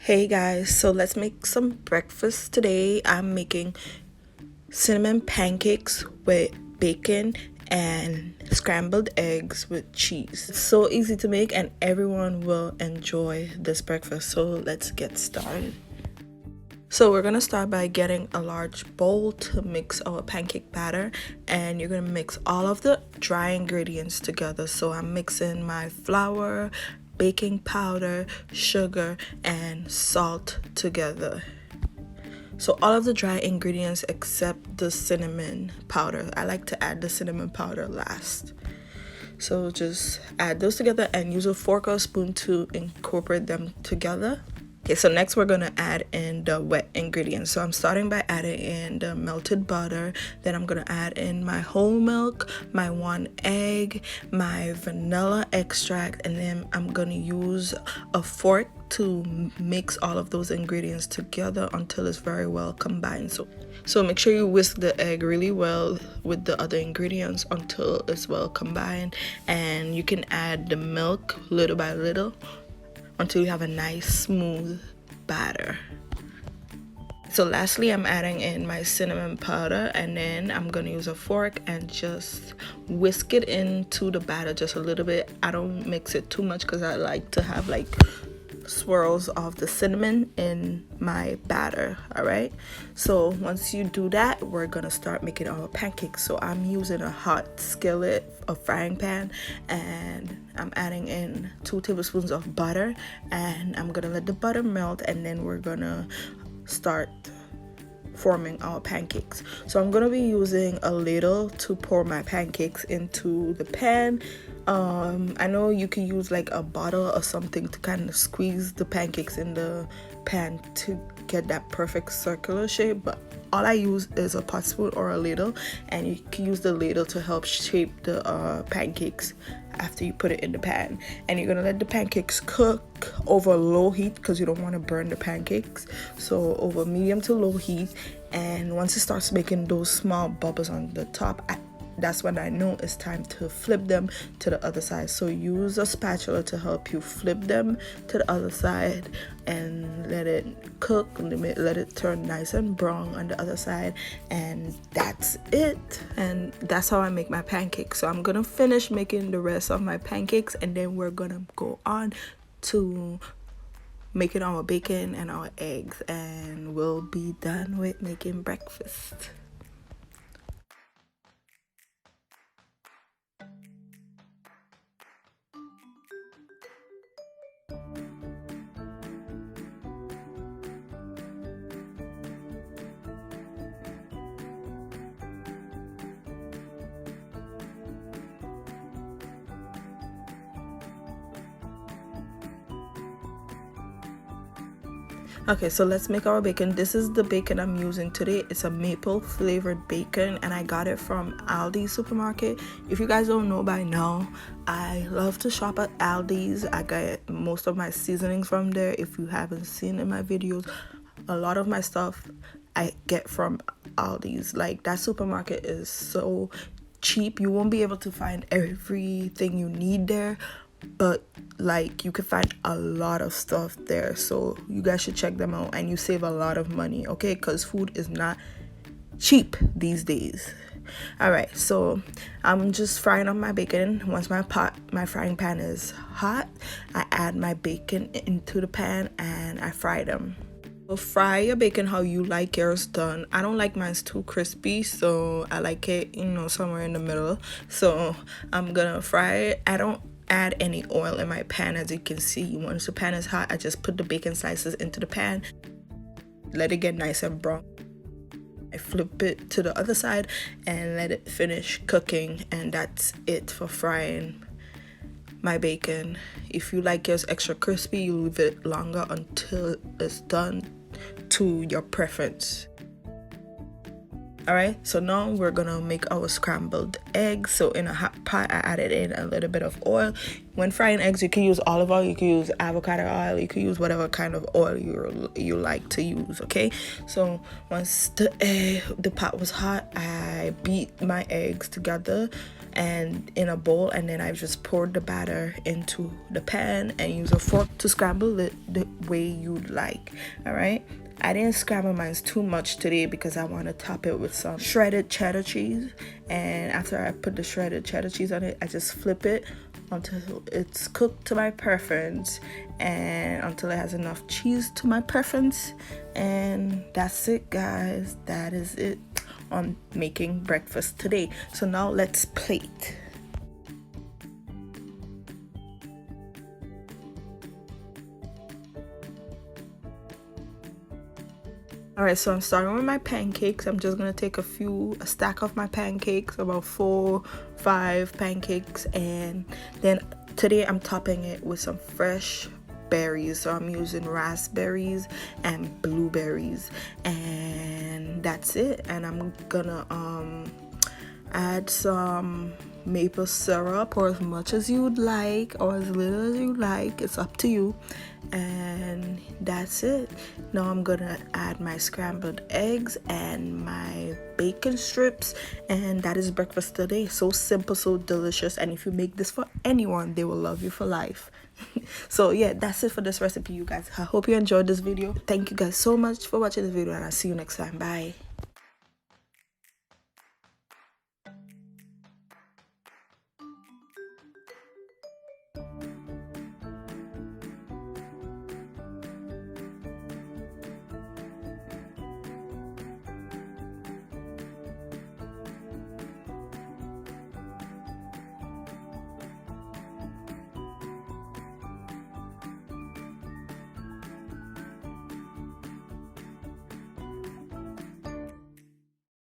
Hey guys, so let's make some breakfast today. I'm making cinnamon pancakes with bacon and scrambled eggs with cheese. It's so easy to make and everyone will enjoy this breakfast. So let's get started. So we're gonna start by getting a large bowl to mix our pancake batter, and you're gonna mix all of the dry ingredients together. So I'm mixing my flour, baking powder, sugar, and salt together. So all of the dry ingredients except the cinnamon powder. I like to add the cinnamon powder last. So just add those together and use a fork or a spoon to incorporate them together. Okay, so next we're gonna add in the wet ingredients. So I'm starting by adding in the melted butter. Then I'm gonna add in my whole milk, my 1 egg, my vanilla extract, and then I'm gonna use a fork to mix all of those ingredients together until it's very well combined. So make sure you whisk the egg really well with the other ingredients until it's well combined, and you can add the milk little by little until you have a nice smooth batter. So lastly, I'm adding in my cinnamon powder, and then I'm gonna use a fork and just whisk it into the batter just a little bit. I don't mix it too much because I like to have like swirls of the cinnamon in my batter. All right, so once you do that, we're gonna start making our pancakes. So I'm using a hot skillet, a frying pan, and I'm adding in 2 tablespoons of butter, and I'm gonna let the butter melt, and then we're gonna start forming our pancakes. So I'm gonna be using a ladle to pour my pancakes into the pan. I know you can use like a bottle or something to kind of squeeze the pancakes in the pan to get that perfect circular shape, but all I use is a pot spoon or a ladle, and you can use the ladle to help shape the pancakes after you put it in the pan. And you're gonna let the pancakes cook over low heat because you don't want to burn the pancakes. So over medium to low heat, and once it starts making those small bubbles on the top, that's when I know it's time to flip them to the other side. So use a spatula to help you flip them to the other side and let it cook, let it turn nice and brown on the other side, and that's it. And that's how I make my pancakes. So I'm gonna finish making the rest of my pancakes, and then we're gonna go on to making our bacon and our eggs, and we'll be done with making breakfast. Okay, so let's make our bacon. This is the bacon I'm using today. It's a maple flavored bacon, and I got it from Aldi supermarket. If you guys don't know by now, I love to shop at Aldi's. I get most of my seasonings from there. If you haven't seen in my videos, a lot of my stuff I get from Aldi's. Like, that supermarket is so cheap. You won't be able to find everything you need there, but like you can find a lot of stuff there. So you guys should check them out, and you save a lot of money, okay? Because food is not cheap these days. All right, so I'm just frying up my bacon. Once my frying pan is hot, I add my bacon into the pan and I fry them. So fry your bacon how you like yours done. I don't like mine too crispy, so I like it, somewhere in the middle. So I'm gonna fry it. I don't add any oil in my pan, as you can see. Once the pan is hot, I just put the bacon slices into the pan, let it get nice and brown. I flip it to the other side and let it finish cooking, and that's it for frying my bacon. If you like yours extra crispy, you leave it longer until it's done to your preference. All right, so now we're gonna make our scrambled eggs. So in a hot pot, I added in a little bit of oil. When frying eggs, you can use olive oil, you can use avocado oil, you can use whatever kind of oil you like to use. Okay, so once the pot was hot, I beat my eggs together and in a bowl, and then I just poured the batter into the pan and use a fork to scramble it the way you'd like. All right, I didn't scramble mine too much today because I want to top it with some shredded cheddar cheese, and after I put the shredded cheddar cheese on it, I just flip it until it's cooked to my preference and until it has enough cheese to my preference. And that's it, guys. That is it on making breakfast today. So now let's plate. All right, so I'm starting with my pancakes. I'm just gonna take a stack of my pancakes, about 4-5 pancakes, and then today I'm topping it with some fresh berries. So I'm using raspberries and blueberries, and that's it. And I'm gonna add some maple syrup, or as much as you'd like or as little as you like, it's up to you. And that's it. Now I'm gonna add my scrambled eggs and my bacon strips, and that is breakfast today. So simple, so delicious, and if you make this for anyone, they will love you for life. So yeah, that's it for this recipe, you guys. I hope you enjoyed this video. Thank you guys so much for watching this video, and I'll see you next time. Bye.